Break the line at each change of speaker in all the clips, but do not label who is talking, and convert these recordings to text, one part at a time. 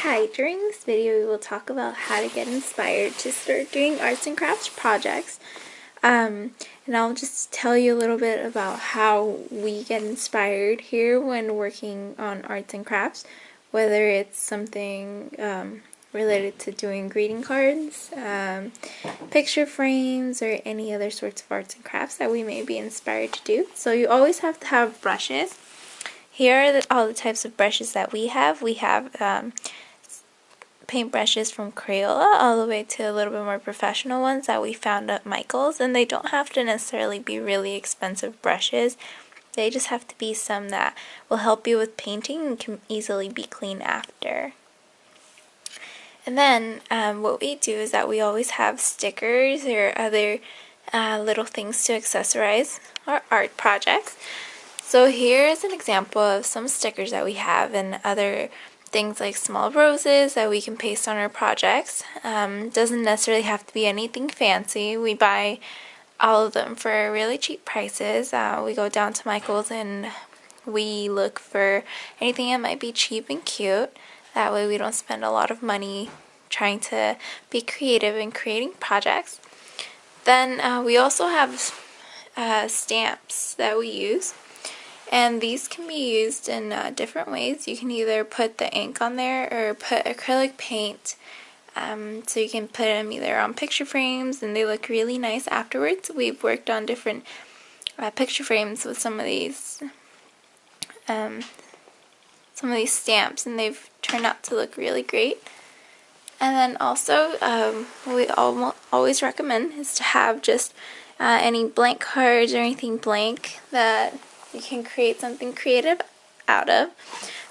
Hi, during this video we will talk about how to get inspired to start doing arts and crafts projects. And I'll just tell you a little bit about how we get inspired here when working on arts and crafts, whether it's something related to doing greeting cards, picture frames, or any other sorts of arts and crafts that we may be inspired to do. So you always have to have brushes. Here are all the types of brushes that we have. We have paint brushes from Crayola all the way to a little bit more professional ones that we found at Michael's, and they don't have to necessarily be really expensive brushes. They just have to be some that will help you with painting and can easily be cleaned after. And then what we do is that we always have stickers or other little things to accessorize our art projects. So here is an example of some stickers that we have and other things like small roses that we can paste on our projects. Doesn't necessarily have to be anything fancy. We buy all of them for really cheap prices. We go down to Michael's and we look for anything that might be cheap and cute. That way we don't spend a lot of money trying to be creative in creating projects. Then we also have stamps that we use. And these can be used in different ways. You can either put the ink on there or put acrylic paint. So you can put them either on picture frames and they look really nice afterwards. We've worked on different picture frames with some of these stamps, and they've turned out to look really great. And then also we always recommend is to have just any blank cards or anything blank that you can create something creative out of.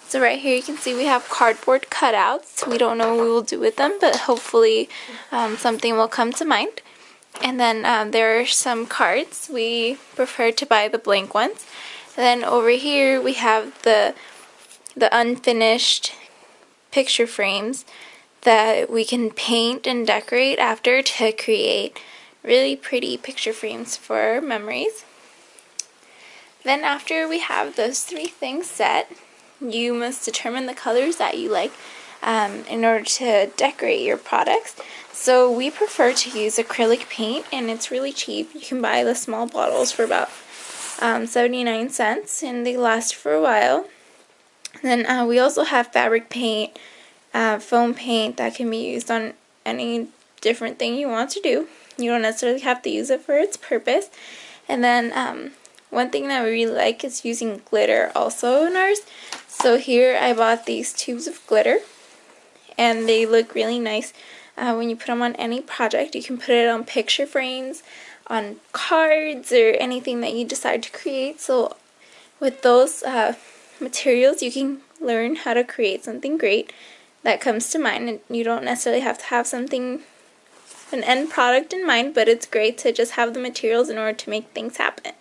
So right here you can see we have cardboard cutouts. We don't know what we will do with them, but hopefully something will come to mind. And then there are some cards. We prefer to buy the blank ones. And then over here we have the unfinished picture frames that we can paint and decorate after to create really pretty picture frames for memories. Then after we have those three things set, you must determine the colors that you like in order to decorate your products. So we prefer to use acrylic paint, and it's really cheap. You can buy the small bottles for about 79 cents, and they last for a while. Then we also have fabric paint, foam paint that can be used on any different thing you want to do. You don't necessarily have to use it for its purpose. And then one thing that we really like is using glitter also in ours. So here I bought these tubes of glitter, and they look really nice when you put them on any project. You can put it on picture frames, on cards, or anything that you decide to create. So with those materials you can learn how to create something great that comes to mind, and you don't necessarily have to have an end product in mind, but it's great to just have the materials in order to make things happen.